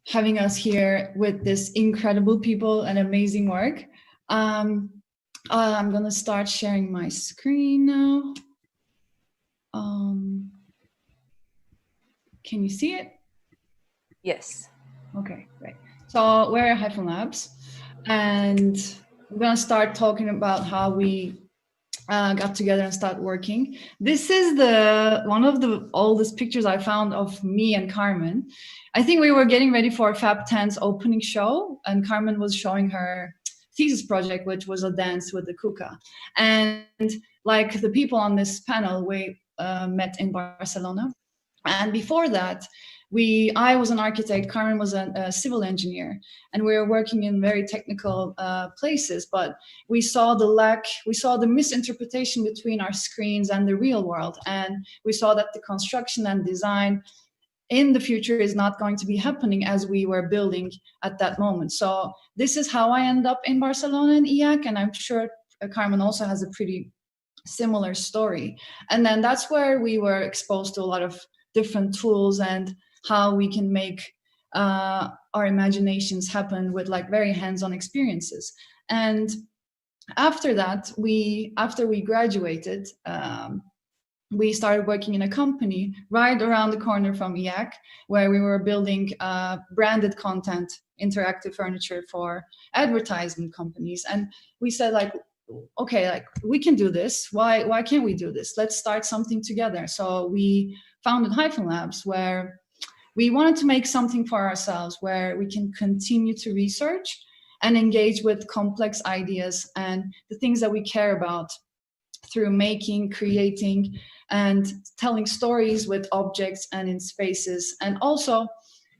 having us here with this incredible people and amazing work. I'm gonna start sharing my screen now. Can you see it? Yes. Okay, great. So we're at FabLabs, and we're gonna start talking about how we got together and start working. This is one of the oldest pictures I found of me and Carmen. I think we were getting ready for Fab 10's opening show, and Carmen was showing her thesis project, which was a dance with the kuka. And like the people on this panel, we met in Barcelona. And before that, I was an architect, Carmen was a civil engineer, and we were working in very technical places, but we saw the misinterpretation between our screens and the real world. And we saw that the construction and design in the future is not going to be happening as we were building at that moment. So this is how I end up in Barcelona and IAC, and I'm sure Carmen also has a pretty similar story. And then that's where we were exposed to a lot of different tools and how we can make our imaginations happen with like very hands-on experiences. And after that, after we graduated, we started working in a company right around the corner from IAC, where we were building branded content, interactive furniture for advertisement companies. And we said, like, okay, like we can do this. Why can't we do this? Let's start something together. So we founded FABlabs, where we wanted to make something for ourselves where we can continue to research and engage with complex ideas and the things that we care about through making, creating, and telling stories with objects and in spaces, and also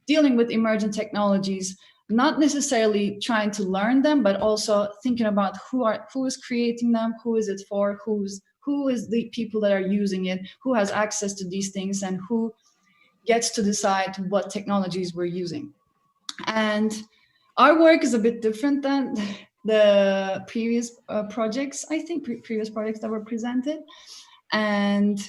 dealing with emergent technologies, not necessarily trying to learn them, but also thinking about who is creating them, who is it for, who is the people that are using it, who has access to these things, and who gets to decide what technologies we're using. And our work is a bit different than the previous projects, I think, previous projects that were presented. And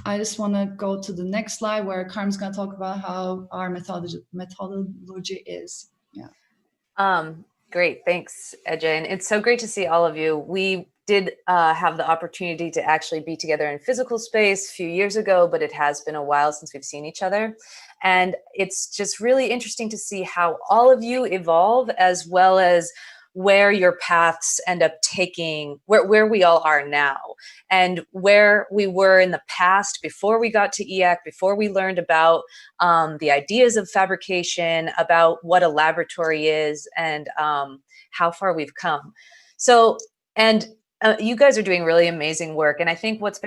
I just want to go to the next slide where Carmen's going to talk about how our methodology is. Yeah. Great. Thanks, Ece. And it's so great to see all of you. We did have the opportunity to actually be together in physical space a few years ago, but it has been a while since we've seen each other. And it's just really interesting to see how all of you evolve, as well as where your paths end up taking, where we all are now, and where we were in the past before we got to IAC, before we learned about the ideas of fabrication, about what a laboratory is, and how far we've come. So, and you guys are doing really amazing work. And I think what's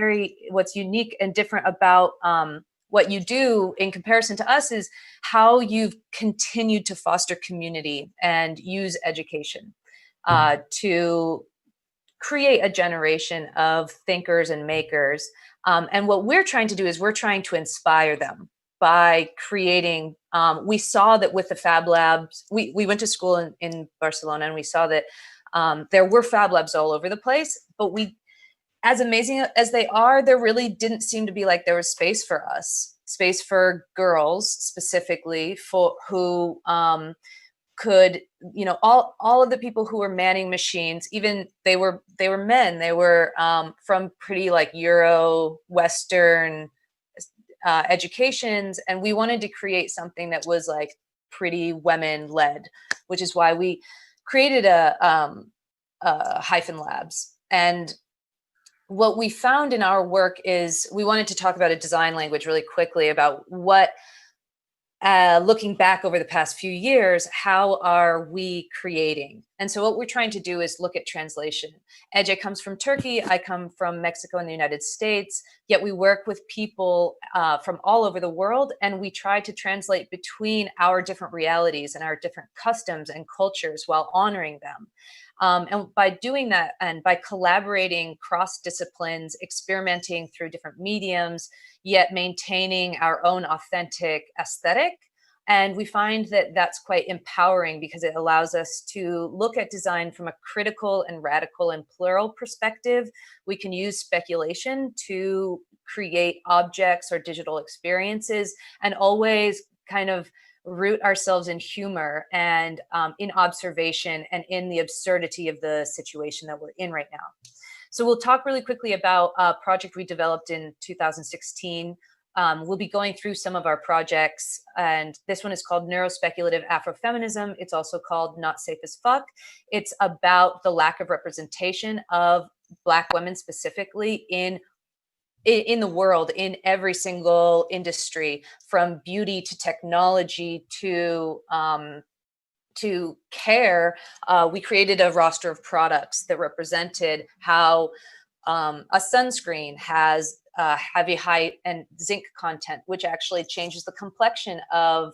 unique and different about what you do in comparison to us is how you've continued to foster community and use education to create a generation of thinkers and makers. And what we're trying to do is we're trying to inspire them by creating, we saw that with the Fab Labs, we went to school in Barcelona, and we saw that there were Fab Labs all over the place, but as amazing as they are, there really didn't seem to be like there was space for us, space for girls specifically, who could, all of the people who were manning machines, even they were men, they were from pretty like Euro Western educations, and we wanted to create something that was like pretty women led, which is why we created a FABlabs. And what we found in our work is we wanted to talk about a design language really quickly about what, looking back over the past few years, how are we creating? And so what we're trying to do is look at translation. Ece comes from Turkey, I come from Mexico and the United States, yet we work with people from all over the world, and we try to translate between our different realities and our different customs and cultures while honoring them. And by doing that, and by collaborating cross disciplines, experimenting through different mediums, yet maintaining our own authentic aesthetic. And we find that that's quite empowering, because it allows us to look at design from a critical and radical and plural perspective. We can use speculation to create objects or digital experiences, and always kind of root ourselves in humor and in observation and in the absurdity of the situation that we're in right now. So we'll talk really quickly about a project we developed in 2016. We'll be going through some of our projects, and this one is called Neurospeculative Afrofeminism. It's also called Not Safe as Fuck. It's about the lack of representation of Black women specifically in the world, in every single industry, from beauty to technology to care. We created a roster of products that represented how a sunscreen has heavy height and zinc content, which actually changes the complexion of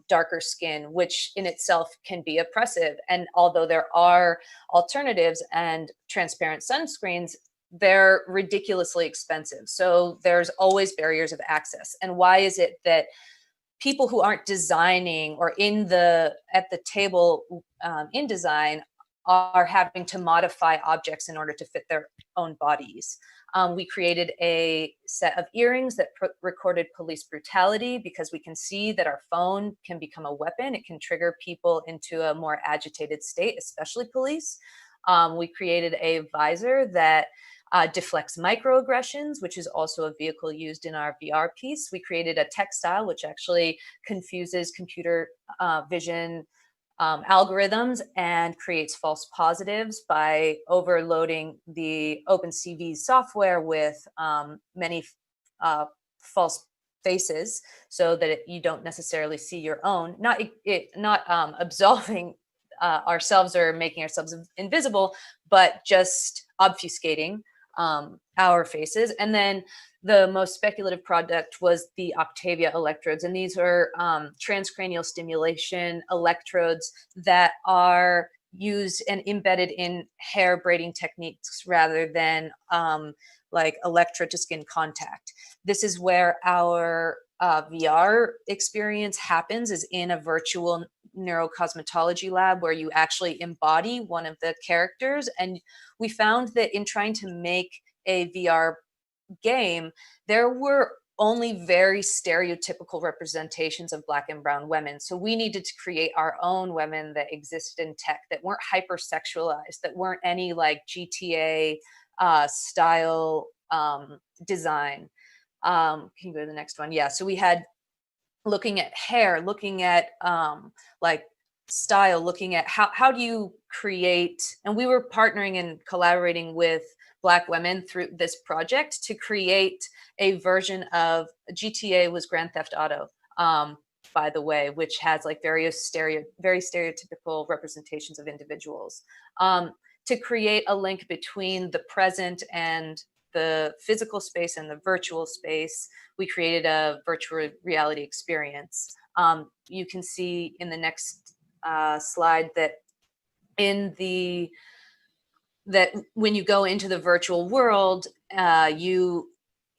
darker skin, which in itself can be oppressive. And although there are alternatives and transparent sunscreens, they're ridiculously expensive. So there's always barriers of access. And why is it that people who aren't designing or at the table in design are having to modify objects in order to fit their own bodies? We created a set of earrings that recorded police brutality, because we can see that our phone can become a weapon. It can trigger people into a more agitated state, especially police. We created a visor that deflects microaggressions, which is also a vehicle used in our VR piece. We created a textile, which actually confuses computer vision algorithms and creates false positives by overloading the OpenCV software with many false faces, so that you don't necessarily see your own. Not absolving ourselves or making ourselves invisible, but just obfuscating our faces. And then the most speculative product was the Octavia electrodes. And these are transcranial stimulation electrodes that are used and embedded in hair braiding techniques rather than like electrode to skin contact. This is where our VR experience happens, is in a virtual neurocosmetology lab where you actually embody one of the characters. And we found that in trying to make a VR game, there were only very stereotypical representations of Black and brown women. So we needed to create our own women that existed in tech, that weren't hypersexualized, that weren't any like GTA style design. Can you go to the next one? Yeah, so we had looking at hair, looking at like style, looking at how do you create, and we were partnering and collaborating with Black women through this project to create a version of GTA was Grand Theft Auto, by the way, which has like very stereotypical representations of individuals. To create a link between the present and the physical space and the virtual space, we created a virtual reality experience. You can see in the next slide that when you go into the virtual world, you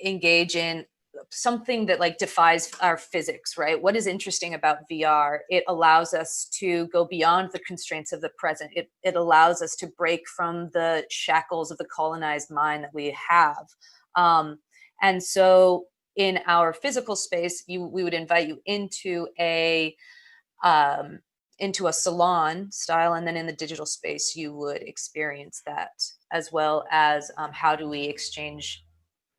engage in something that like defies our physics, right? What is interesting about VR? It allows us to go beyond the constraints of the present. It allows us to break from the shackles of the colonized mind that we have. And so in our physical space, we would invite you into a salon style, and then in the digital space, you would experience that, as well as how do we exchange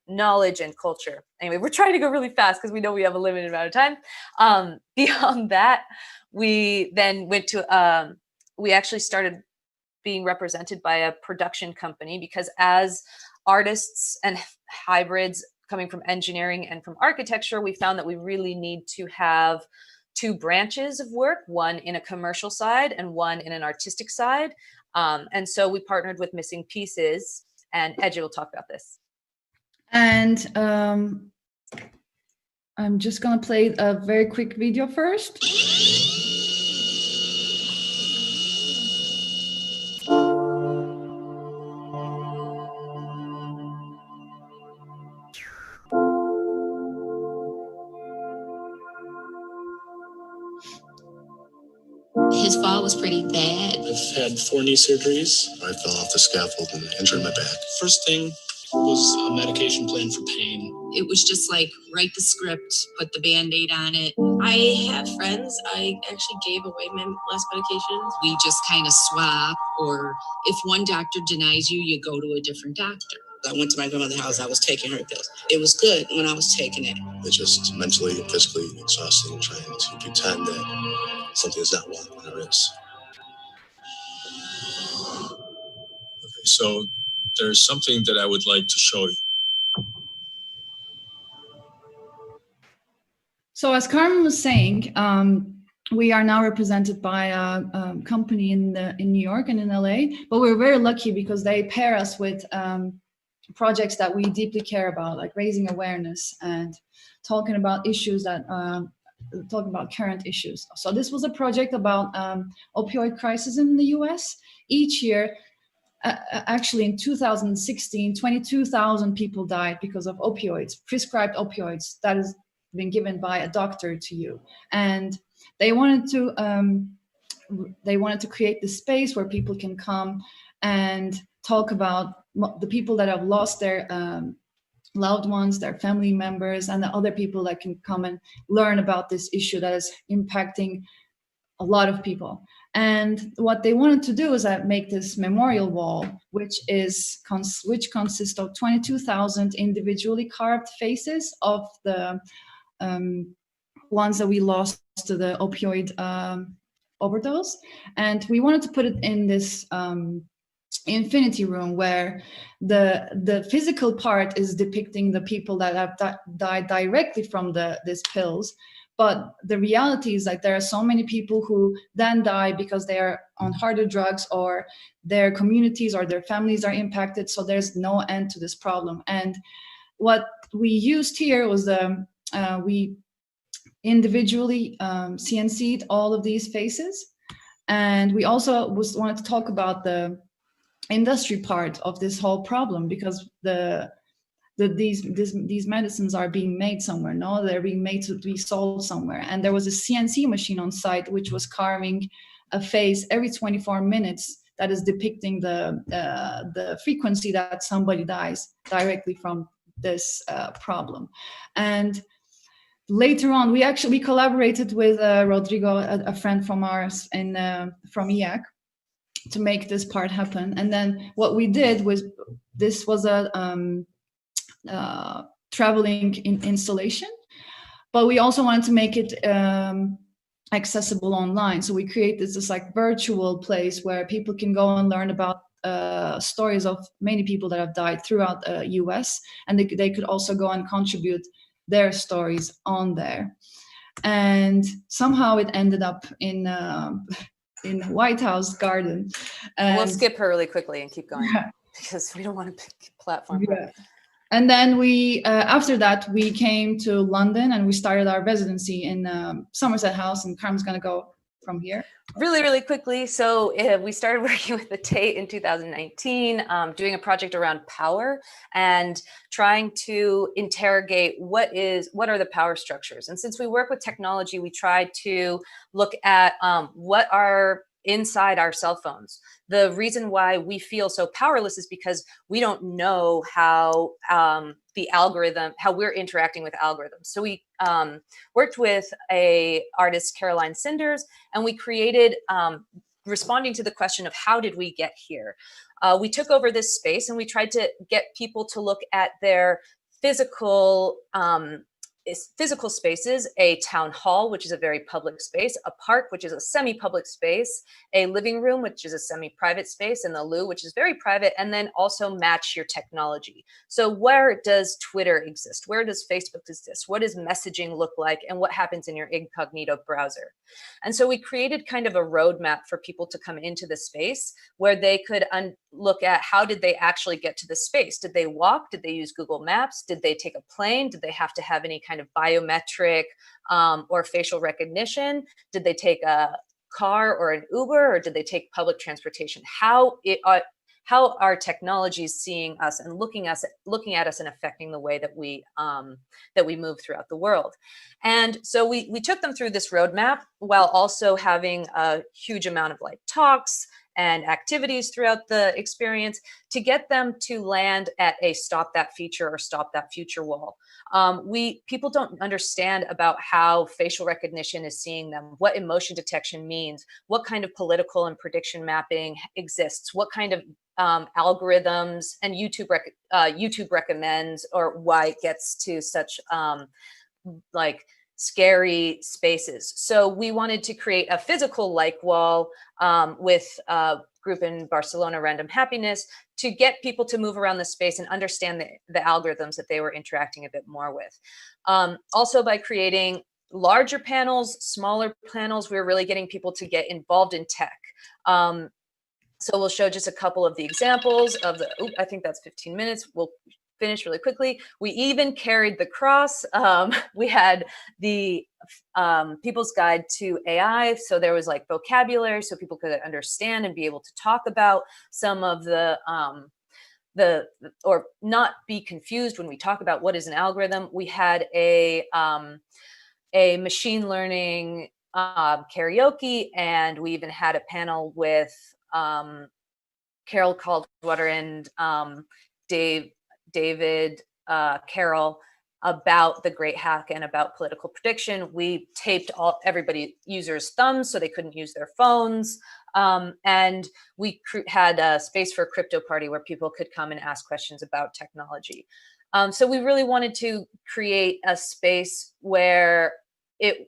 knowledge and culture. Anyway, we're trying to go really fast because we know we have a limited amount of time. Beyond that, we then went to, we actually started being represented by a production company, because as artists and hybrids coming from engineering and from architecture, we found that we really need to have two branches of work, one in a commercial side and one in an artistic side. And so we partnered with Missing Pieces, and Edge will talk about this. And I'm just gonna play a very quick video first. His fall was pretty bad. I've had 4 knee surgeries. I fell off the scaffold and injured my back. First thing was a medication plan for pain. It was just like, write the script, put the Band-Aid on it. I have friends, I actually gave away my last medications. We just kind of swap, or if one doctor denies you, you go to a different doctor. I went to my grandmother's house, I was taking her pills. It was good when I was taking it. It's just mentally and physically exhausting trying to pretend that something is not wrong when there is. Okay, so there's something that I would like to show you. So as Carmen was saying, we are now represented by a company in New York and in LA, but we're very lucky because they pair us with projects that we deeply care about, like raising awareness and talking about issues that talking about current issues. So this was a project about opioid crisis in the US. Each year, actually in 2016, 22,000 people died because of opioids, prescribed opioids that has been given by a doctor to you. And they wanted to create this space where people can come and talk about the people that have lost their loved ones, their family members, and the other people that can come and learn about this issue that is impacting a lot of people. And what they wanted to do is make this memorial wall, which consists of 22,000 individually carved faces of the ones that we lost to the opioid overdose. And we wanted to put it in this infinity room where the physical part is depicting the people that have died directly from these pills. But the reality is like there are so many people who then die because they are on harder drugs, or their communities or their families are impacted. So there's no end to this problem. And what we used here was we individually CNC'd all of these faces. And we also wanted to talk about the industry part of this whole problem, because these medicines are being made somewhere. No, they're being made to be sold somewhere. And there was a CNC machine on site which was carving a face every 24 minutes that is depicting the frequency that somebody dies directly from this problem. And later on, we collaborated with Rodrigo, a friend from ours from IAC, to make this part happen. And then what we did was, this was a traveling installation, but we also wanted to make it accessible online. So we created this like virtual place where people can go and learn about stories of many people that have died throughout the US, and they could also go and contribute their stories on there. And somehow it ended up in White House garden. And we'll skip her really quickly and keep going, because we don't want to pick platform. Yeah. And then we, after that, we came to London and we started our residency in Somerset House, and Carmen's going to go from here. Really, really quickly. So we started working with the Tate in 2019, doing a project around power and trying to interrogate what are the power structures. And since we work with technology, we tried to look at what are inside our cell phones. The reason why we feel so powerless is because we don't know how the algorithm, how we're interacting with algorithms. So we worked with a artist, Caroline Cinders, and we created, responding to the question of how did we get here? We took over this space and we tried to get people to look at their physical spaces, a town hall, which is a very public space, a park, which is a semi-public space, a living room, which is a semi-private space, and the loo, which is very private, and then also match your technology. So where does Twitter exist? Where does Facebook exist? What does messaging look like? And what happens in your incognito browser? And so we created kind of a roadmap for people to come into the space where they could look at how did they actually get to the space? Did they walk? Did they use Google Maps? Did they take a plane? Did they have to have any kind of biometric or facial recognition? Did they take a car or an Uber, or did they take public transportation? How are technologies seeing us and looking at us and affecting the way that we move throughout the world? And so we took them through this roadmap while also having a huge amount of like talks and activities throughout the experience to get them to land at a stop that feature or stop that future wall. People don't understand about how facial recognition is seeing them, what emotion detection means, what kind of political and prediction mapping exists, what kind of algorithms and YouTube recommends, or why it gets to such like scary spaces. So we wanted to create a physical like wall with a group in Barcelona, Random Happiness, to get people to move around the space and understand the algorithms that they were interacting a bit more with. Also by creating larger panels, smaller panels, we were really getting people to get involved in tech. So we'll show just a couple of the examples of the, I think that's 15 minutes. We'll finish really quickly. We even carried the cross. We had the People's Guide to AI. So there was like vocabulary so people could understand and be able to talk about some of the or not be confused when we talk about what is an algorithm. We had a machine learning karaoke, and we even had a panel with Carol Caldwater and David Carroll about the Great Hack and about political prediction. We taped everybody users' thumbs so they couldn't use their phones. And we had a space for a crypto party where people could come and ask questions about technology. So we really wanted to create a space where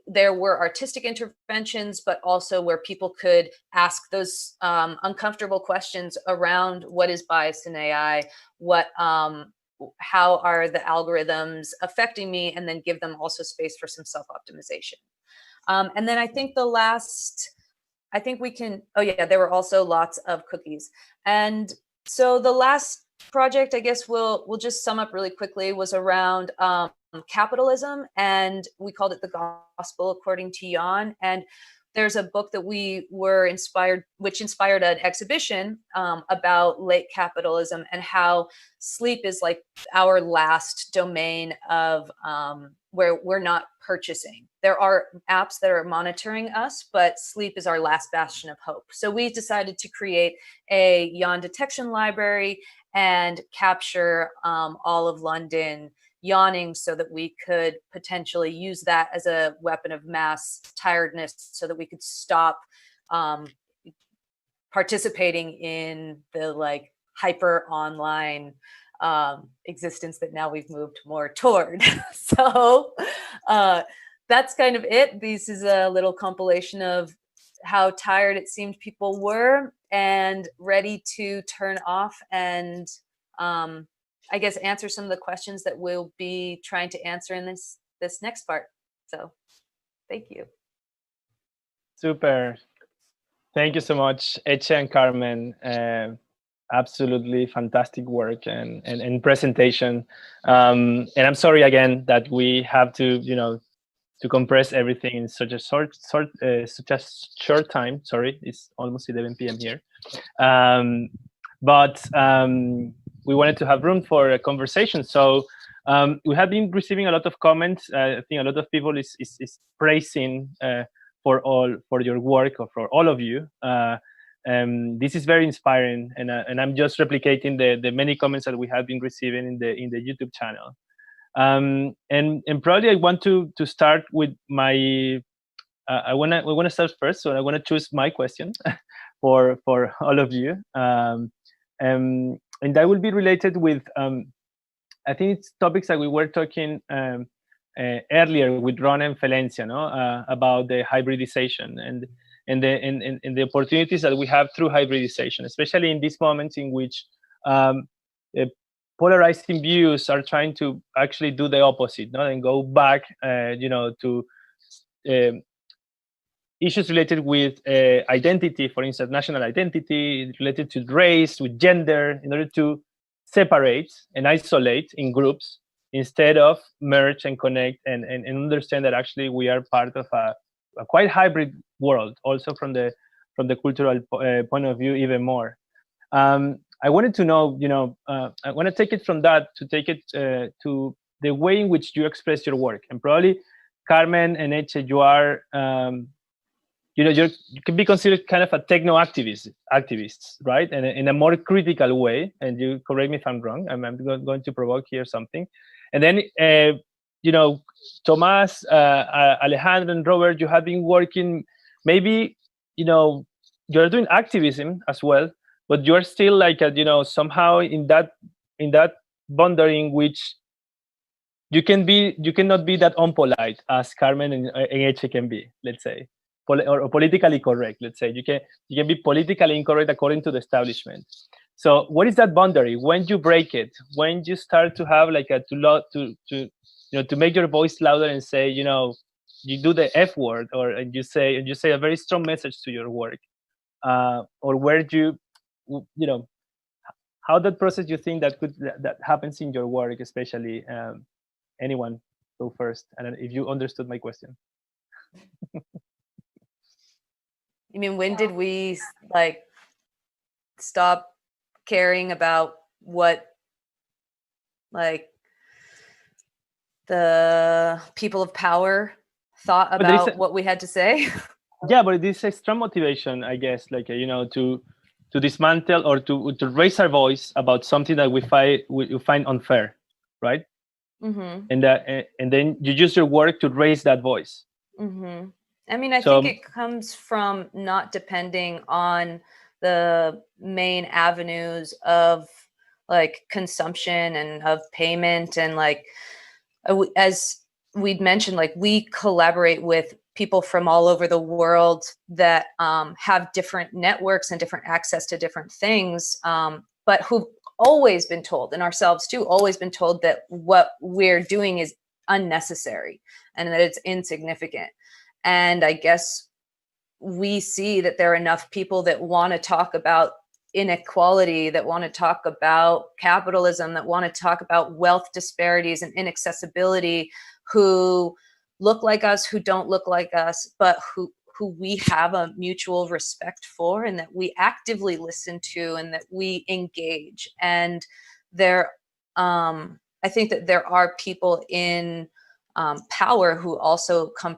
there were artistic interventions, but also where people could ask those uncomfortable questions around what is bias in AI, how are the algorithms affecting me, and then give them also space for some self-optimization. And then I think we can, oh yeah, there were also lots of cookies. And so the last project, I guess we'll just sum up really quickly, was around capitalism, and we called it The Gospel According to Jan. And there's a book that we were inspired, which inspired an exhibition about late capitalism and how sleep is like our last domain of where we're not purchasing. There are apps that are monitoring us, but sleep is our last bastion of hope. So we decided to create a yawn detection library and capture all of London yawning so that we could potentially use that as a weapon of mass tiredness so that we could stop participating in the like hyper online existence that now we've moved more toward. So that's kind of it. This is a little compilation of how tired it seemed people were and ready to turn off and I guess answer some of the questions that we'll be trying to answer in this next part. So thank you. Super. Thank you so much, Eche and Carmen. Absolutely fantastic work and presentation. And I'm sorry again that we have to, to compress everything in such a short time. Sorry, it's almost 11 p.m. here. But we wanted to have room for a conversation. So we have been receiving a lot of comments. I think a lot of people is praising for your work, or for all of you. This is very inspiring, and I'm just replicating the many comments that we have been receiving in the YouTube channel. And probably I want to start with my. I want to start first, so I want to choose my question for all of you. And that will be related with, I think it's topics that we were talking earlier with Ron and Felencia, about the hybridization and the opportunities that we have through hybridization, especially in these moments in which polarizing views are trying to actually do the opposite, and go back, to issues related with identity, for instance, national identity, related to race, with gender, in order to separate and isolate in groups instead of merge and connect and understand that actually we are part of a quite hybrid world, also from the cultural point of view, even more. I wanted to know, I want to take it from that to take it to the way in which you express your work. And probably, Carmen and Eche, you are you can be considered kind of a techno activists, right? And in a more critical way. And you correct me if I'm wrong. I'm going to provoke here something. And then, Tomas, Alejandro, and Robert, you have been working. Maybe you're doing activism as well, but you're still like somehow in that boundary in which you cannot be that unpolite as Carmen and Eche can be, let's say, or politically correct. Let's say you can be politically incorrect according to the establishment. So what is that boundary? When you break it? When you start to have like to make your voice louder and say, you do the F word, and you say a very strong message to your work, or where how that process you think that happens in your work, especially. Anyone go first, and if you understood my question. You mean, when did we like stop caring about what like the people of power thought about what we had to say? Yeah, but this is extra motivation, I guess, like to dismantle or to raise our voice about something that we find unfair, right? Mm-hmm. And then you use your work to raise that voice. Mm-hmm. I mean, I think it comes from not depending on the main avenues of like consumption and of payment, and like as we'd mentioned, like we collaborate with people from all over the world that have different networks and different access to different things, but who've always been told, and ourselves too, always been told that what we're doing is unnecessary and that it's insignificant. And I guess we see that there are enough people that want to talk about inequality, that want to talk about capitalism, that want to talk about wealth disparities and inaccessibility, who look like us, who don't look like us, but who we have a mutual respect for, and that we actively listen to, and that we engage. And there, I think that there are people in power who also come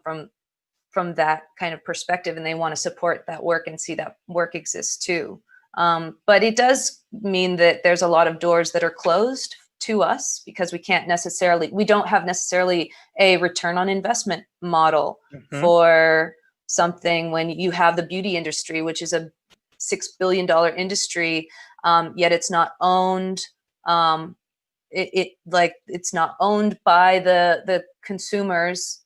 from that kind of perspective, and they want to support that work and see that work exists too. But it does mean that there's a lot of doors that are closed to us because we don't have necessarily a return on investment model for something. When you have the beauty industry, which is a $6 billion industry, yet it's not owned. It's not owned by the consumers.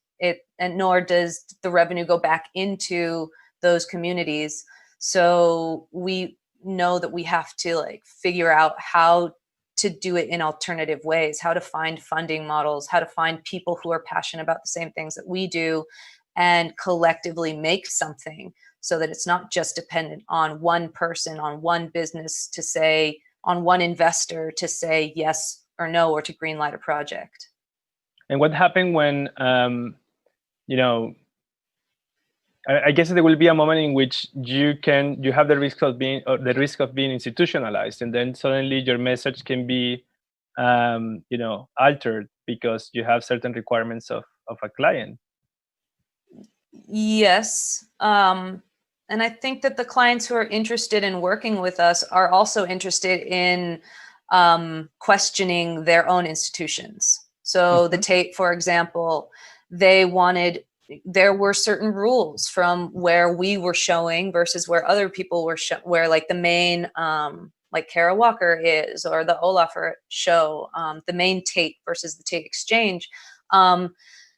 And nor does the revenue go back into those communities. So we know that we have to like figure out how to do it in alternative ways, how to find funding models, how to find people who are passionate about the same things that we do, and collectively make something so that it's not just dependent on one person, on one business to say, on one investor to say yes or no, or to greenlight a project. And what happened when, I guess there will be a moment in which you have the risk of being institutionalized, and then suddenly your message can be, altered because you have certain requirements of a client. Yes. And I think that the clients who are interested in working with us are also interested in questioning their own institutions. So the Tate, for example, there were certain rules from where we were showing versus where other people were where like the main, like Kara Walker is, or the Olafur show, the main Tate versus the Tate Exchange.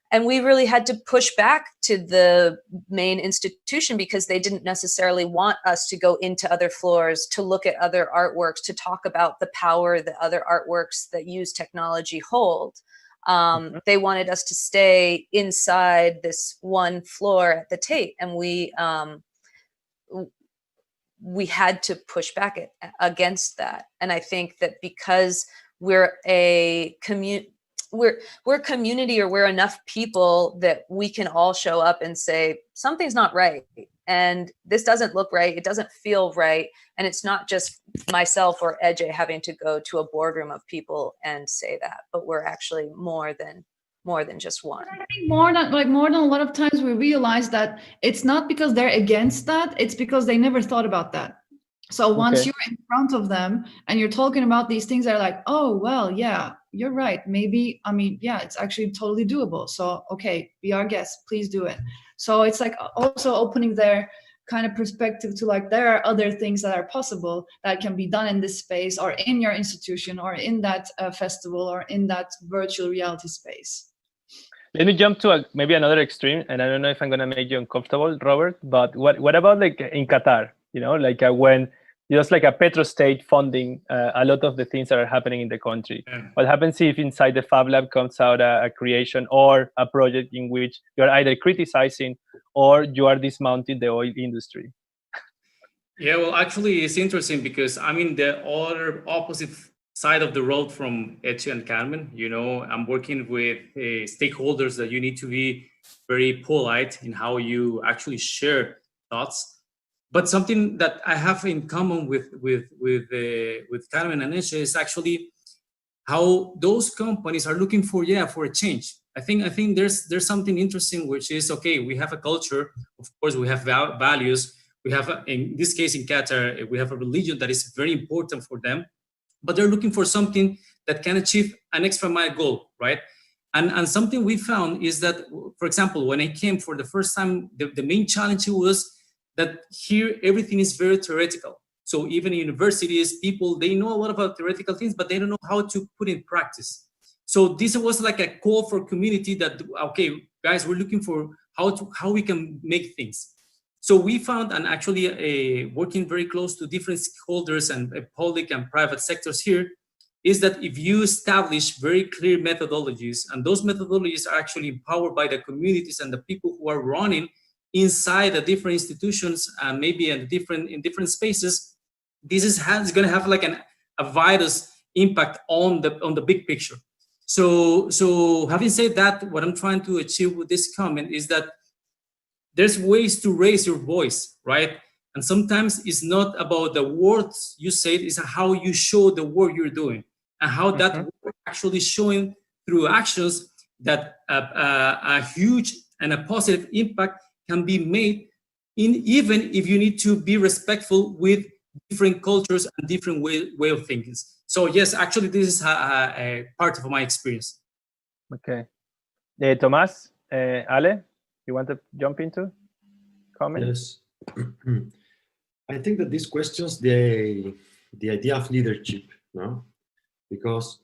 And we really had to push back to the main institution because they didn't necessarily want us to go into other floors, to look at other artworks, to talk about the power that other artworks that use technology hold. They wanted us to stay inside this one floor at the Tate, and we had to push back against that. And I think that because we're a community, or we're enough people that we can all show up and say something's not right, and this doesn't look right, it doesn't feel right. And it's not just myself or Eje having to go to a boardroom of people and say that, but we're actually more than more than just one. I think more than a lot of times we realize that it's not because they're against that, it's because they never thought about that. So once you're in front of them and you're talking about these things, they're like, oh, well, yeah, you're right. Maybe, I mean, yeah, it's actually totally doable. So, okay, be our guest, please do it. So it's like also opening their kind of perspective to like, there are other things that are possible that can be done in this space or in your institution or in that festival or in that virtual reality space. Let me jump to maybe another extreme, and I don't know if I'm going to make you uncomfortable, Robert, but what about like in Qatar, you know, like when just like a petrostate funding a lot of the things that are happening in the country? What happens if inside the FabLab comes out a creation or a project in which you're either criticizing or you are dismounting the oil industry? Yeah, well, actually, it's interesting because I'm in the other opposite side of the road from Eche and Carmen. You know, I'm working with stakeholders that you need to be very polite in how you actually share thoughts. But something that I have in common with Carmen and Eche is actually how those companies are looking for a change. I think there's something interesting, which is, okay, we have a culture, of course, we have values. We have, in this case in Qatar, we have a religion that is very important for them, but they're looking for something that can achieve an extra mile goal, right? And something we found is that, for example, when I came for the first time, the main challenge was that here everything is very theoretical. So even in universities, people, they know a lot about theoretical things, but they don't know how to put in practice. So this was like a call for community that, okay, guys, we're looking for how we can make things. So we found, and actually working very close to different stakeholders and public and private sectors here, is that if you establish very clear methodologies, and those methodologies are actually empowered by the communities and the people who are running inside the different institutions, maybe in different spaces, this is going to have like a virus impact on the big picture. So having said that, what I'm trying to achieve with this comment is that there's ways to raise your voice, right? And sometimes it's not about the words you say, it's how you show the work you're doing and how that work actually showing through actions that a huge and a positive impact can be made, even if you need to be respectful with different cultures and different way of thinking. So yes, actually this is a part of my experience. Okay. Tomás, Ale, you want to jump into comment? Yes. I think that this questions the idea of leadership, no? Because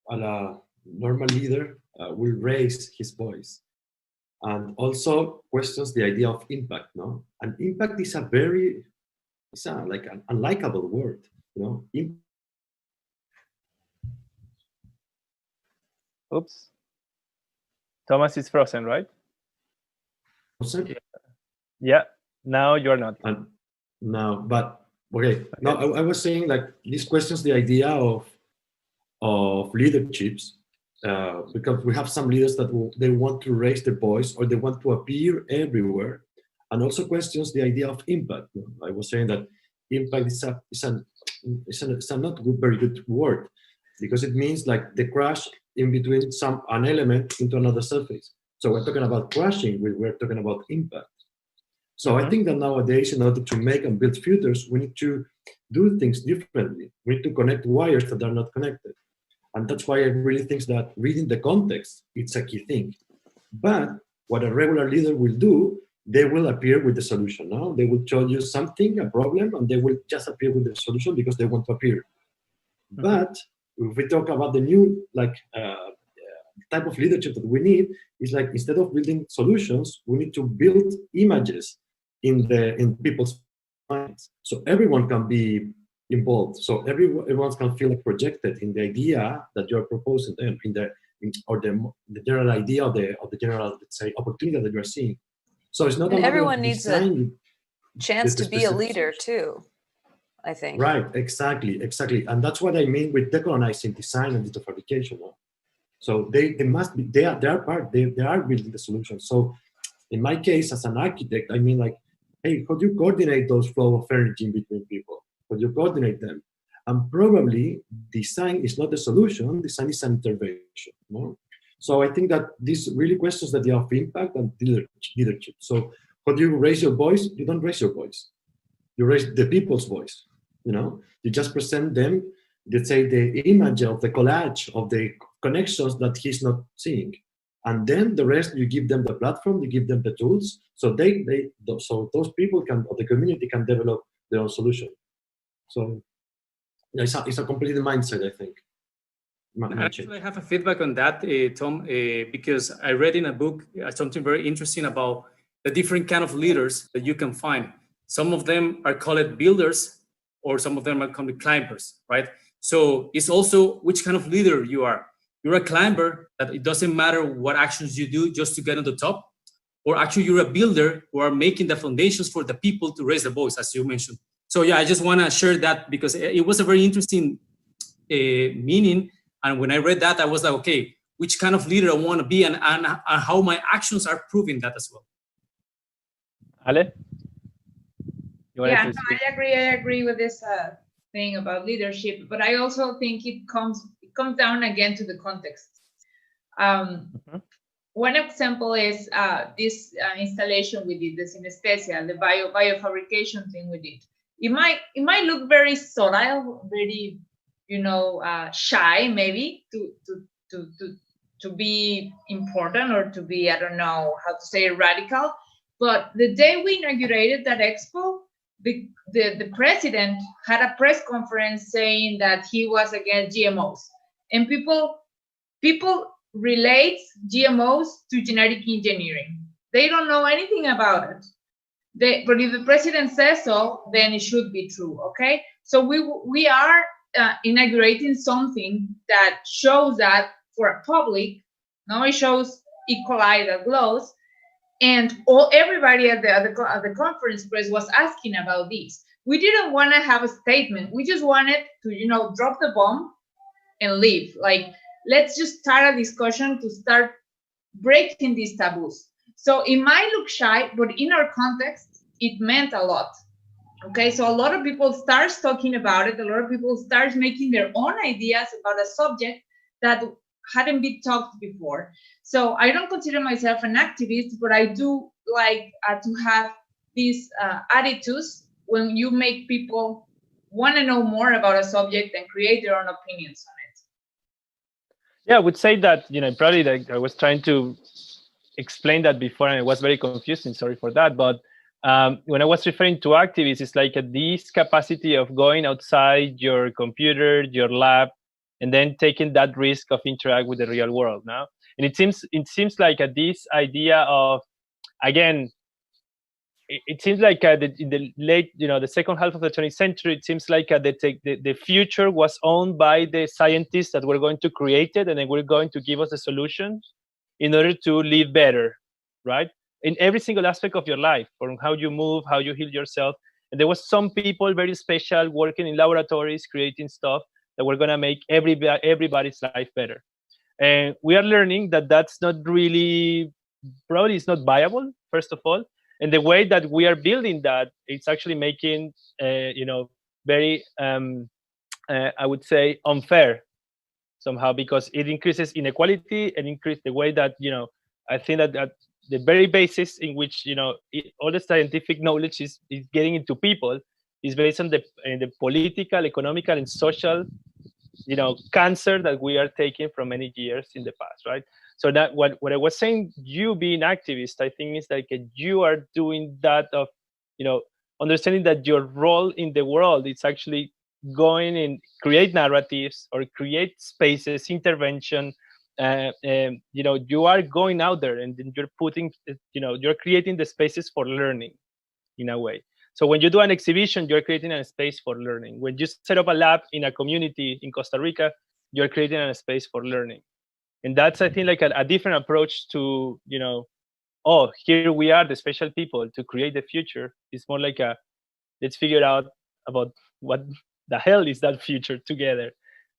a normal leader will raise his voice, and also questions the idea of impact, no? And impact is like an unlikable word, you know. Oops. Thomas is frozen, right? Yeah, now you're not. No, but okay. No, I was saying like these questions the idea of leaderships, because we have some leaders that they want to raise their voice or they want to appear everywhere, and also questions the idea of impact. I was saying that impact is a not very good word, because it means like the crash in between an element into another surface. So we're talking about crashing, we're talking about impact. So I think that nowadays, in order to make and build futures, we need to do things differently. We need to connect wires that are not connected. And that's why I really think that reading the context, it's a key thing. But what a regular leader will do, they will appear with the solution. No? They will show you something, a problem, and they will just appear with the solution because they want to appear. But if we talk about the new type of leadership that we need, is like instead of building solutions, we need to build images in people's minds, so everyone can be involved. So everyone can feel like projected in the idea that you're proposing them, or the general idea of the general, let's say, opportunity that you're seeing. So it's not. And everyone needs a chance to be a leader too, I think. Right. Exactly. And that's what I mean with decolonizing design and digital fabrication. So they must be. They are building the solution. So in my case, as an architect, I mean like, hey, how do you coordinate those flow of energy in between people? How do you coordinate them? And probably design is not the solution. Design is an intervention. No? So I think that these really questions that you have impact and leadership. So how do you raise your voice? You don't raise your voice. You raise the people's voice. You know, you just present them, let's say, the image of the collage of the connections that he's not seeing. And then the rest, you give them the platform, you give them the tools, so so those people can, or the community can develop their own solution. So it's a complete mindset, I think. Actually, I have a feedback on that, Tom, because I read in a book something very interesting about the different kind of leaders that you can find. Some of them are called builders, or some of them are called climbers, right? So it's also which kind of leader you are. You're a climber, that it doesn't matter what actions you do just to get on the top, or actually you're a builder who are making the foundations for the people to raise the voice, as you mentioned. So yeah, I just want to share that because it was a very interesting meaning. And when I read that, I was like, okay, which kind of leader I want to be, and how my actions are proving that as well. Ale? Yeah, no, I agree with this thing about leadership, but I also think it comes down again to the context. One example is this installation we did, the synesthesia, the biofabrication thing we did. It might look very sterile, very, you know, shy maybe to be important, or to be, I don't know how to say, radical. But the day we inaugurated that expo, the president had a press conference saying that he was against GMOs, and people relate GMOs to genetic engineering. They don't know anything about it. But if the president says so, then it should be true. Okay, so we are inaugurating something that shows that for a public. Now it shows E. coli that glows. And everybody at the conference press was asking about this. We didn't want to have a statement. We just wanted to, you know, drop the bomb and leave. Like, let's just start a discussion to start breaking these taboos. So it might look shy, but in our context, it meant a lot. Okay, so a lot of people start talking about it. A lot of people start making their own ideas about a subject that hadn't been talked before. So I don't consider myself an activist, but I do like to have these attitudes when you make people want to know more about a subject and create their own opinions on it. Yeah, I would say that, you know, probably like I was trying to explain that before and it was very confusing, sorry for that. But when I was referring to activists, it's like this capacity of going outside your computer, your lab, and then taking that risk of interact with the real world now. And it seems like this idea of, again, it seems like in the late, you know, the second half of the 20th century, it seems like the future was owned by the scientists that were going to create it, and they were going to give us the solutions in order to live better, right? In every single aspect of your life, from how you move, how you heal yourself. And there was some people very special working in laboratories, creating stuff that were going to make everybody's life better. And we are learning that that's not really, probably it's not viable, first of all. And the way that we are building that, it's actually making, you know, very, I would say, unfair somehow, because it increases inequality and increase the way that, you know, I think that the very basis in which, you know, all the scientific knowledge is getting into people is based on the political, economical, and social, you know, cancer that we are taking from many years in the past, right? So that what I was saying, you being activist, I think is like you are doing that of, you know, understanding that your role in the world is actually going and create narratives or create spaces, intervention. You know, you are going out there and then you're putting, you know, you're creating the spaces for learning in a way. So when you do an exhibition, you're creating a space for learning. When you set up a lab in a community in Costa Rica, you're creating a space for learning. And that's, I think, like a different approach to, you know, oh, here we are, the special people to create the future. It's more like let's figure out about what the hell is that future together.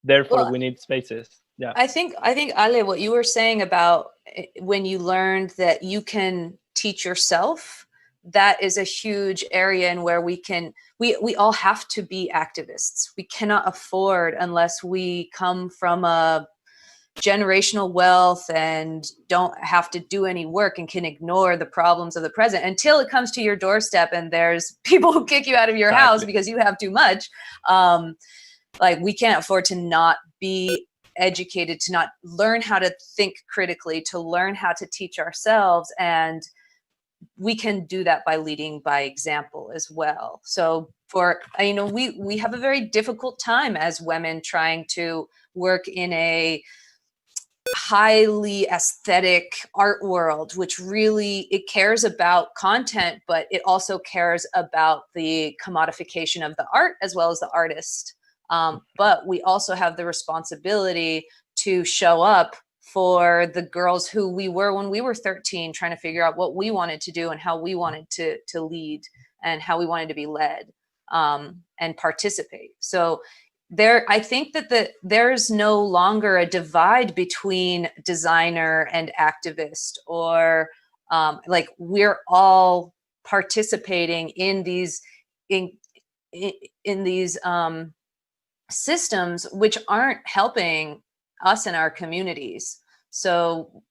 Therefore, we need spaces. Yeah. I think Ale, what you were saying about when you learned that you can teach yourself, that is a huge area in where we all have to be activists. We cannot afford, unless we come from a generational wealth and don't have to do any work and can ignore the problems of the present until it comes to your doorstep and there's people who kick you out of your house because you have too much. Like, we can't afford to not be educated, to not learn how to think critically, to learn how to teach ourselves. And we can do that by leading by example as well. So we have a very difficult time as women trying to work in a highly aesthetic art world, which really, it cares about content, but it also cares about the commodification of the art as well as the artist. But we also have the responsibility to show up for the girls who we were when we were 13, trying to figure out what we wanted to do and how we wanted to lead and how we wanted to be led, and participate. So I think that there's no longer a divide between designer and activist, or like, we're all participating in these systems which aren't helping us in our communities. So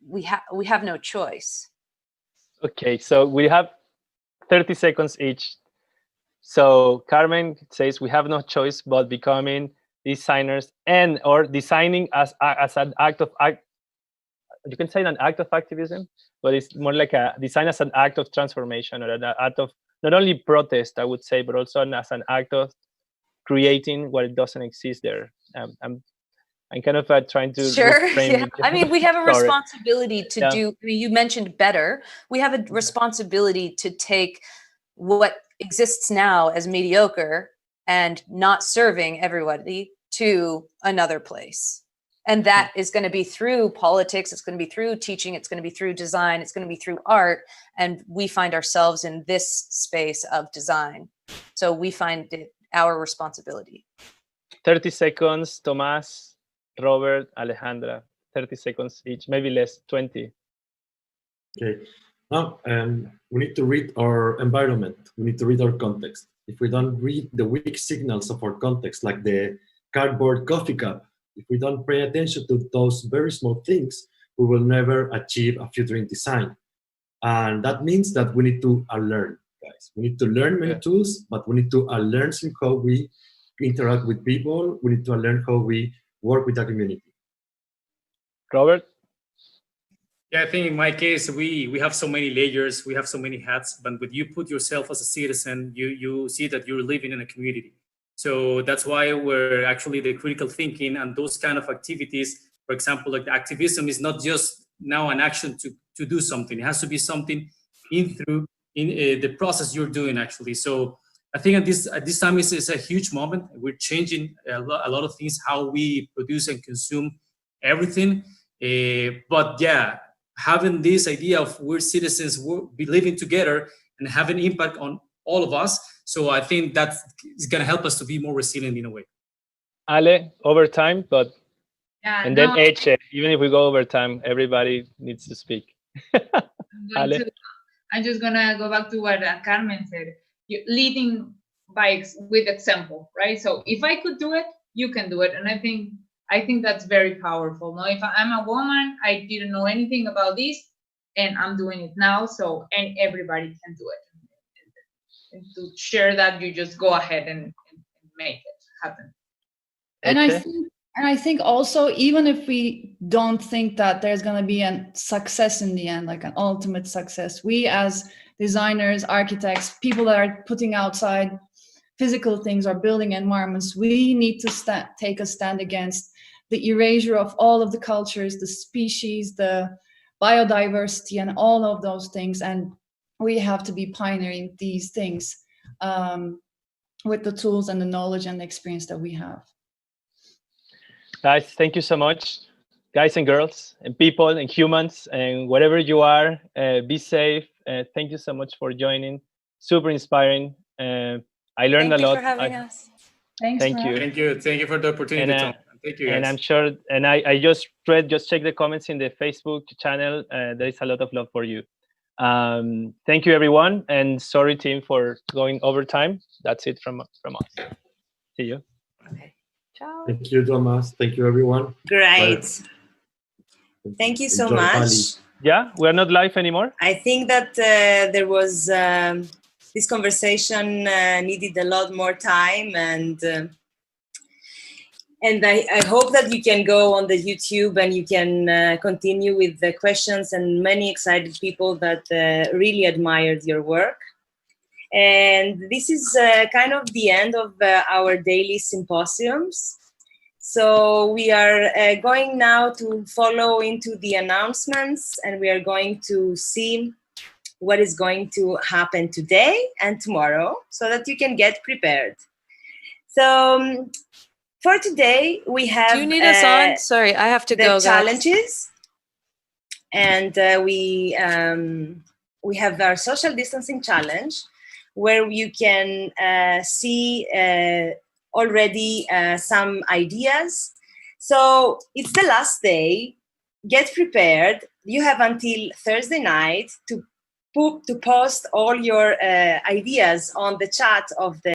we have no choice. Okay, so we have 30 seconds each. So Carmen says we have no choice but becoming designers or designing as an act of you can say an act of activism, but it's more like a design as an act of transformation, or an act of not only protest, I would say, but also as an act of creating what doesn't exist there. I'm kind of trying to yeah. I mean, we have a responsibility to do. I mean, you mentioned better. We have a responsibility to take what exists now as mediocre and not serving everybody to another place. And that is going to be through politics. It's going to be through teaching. It's going to be through design. It's going to be through art. And we find ourselves in this space of design. So we find it our responsibility. 30 seconds, Tomas, Robert, Alejandra, 30 seconds each, maybe less, 20. Okay. Now, we need to read our environment. We need to read our context. If we don't read the weak signals of our context, like the cardboard coffee cup, if we don't pay attention to those very small things, we will never achieve a future in design. And that means that we need to unlearn, guys. We need to learn many tools, but we need to unlearn how we interact with people. We need to unlearn how we work with the community. Robert? Yeah, I think in my case, we have so many layers, we have so many hats, but when you put yourself as a citizen, you see that you're living in a community. So that's why we're actually the critical thinking and those kind of activities. For example, like the activism is not just now an action to do something. It has to be something in the process you're doing, actually. So I think at this time is a huge moment. We're changing a lot of things, how we produce and consume everything. But yeah, having this idea of we're citizens, we're living together and have an impact on all of us. So I think that is going to help us to be more resilient in a way. Ale, over time, but then Eche, even if we go over time, everybody needs to speak. I'm just going to go back to what Carmen said. You're leading with example, right? So if I could do it, you can do it. And I think that's very powerful. Now, if I'm a woman, I didn't know anything about this, and I'm doing it now. So, and everybody can do it. And to share that, you just go ahead and make it happen. And I think also, even if we don't think that there's going to be a success in the end, like an ultimate success, we as designers, architects, people that are putting outside physical things or building environments, we need to take a stand against the erasure of all of the cultures, the species, the biodiversity, and all of those things. And we have to be pioneering these things with the tools and the knowledge and the experience that we have. Guys, thank you so much. Guys and girls and people and humans and whatever you are, be safe. Thank you so much for joining. Super inspiring. I learned a lot. Thank you for having us. Thanks. Thank you. Thank you for the opportunity, Tom. Thank you, guys. And I'm sure, and I just check the comments in the Facebook channel. There is a lot of love for you. Thank you, everyone. And sorry, team, for going over time. That's it from us. See you. Okay. Ciao. Thank you, Thomas. Thank you, everyone. Great. Bye. Thank you so Enjoy much. Bali. Yeah, we are not live anymore. I think that there was this conversation needed a lot more time, and I hope that you can go on the YouTube and you can continue with the questions, and many excited people that really admired your work. And this is kind of the end of our daily symposiums. So we are going now to follow into the announcements, and we are going to see what is going to happen today and tomorrow so that you can get prepared. So for today, we have Do you need us on? Sorry, I have to the go. challenges. And we have our social distancing challenge, where you can see already some ideas. So it's the last day. Get prepared. You have until Thursday night to post all your ideas on the chat of the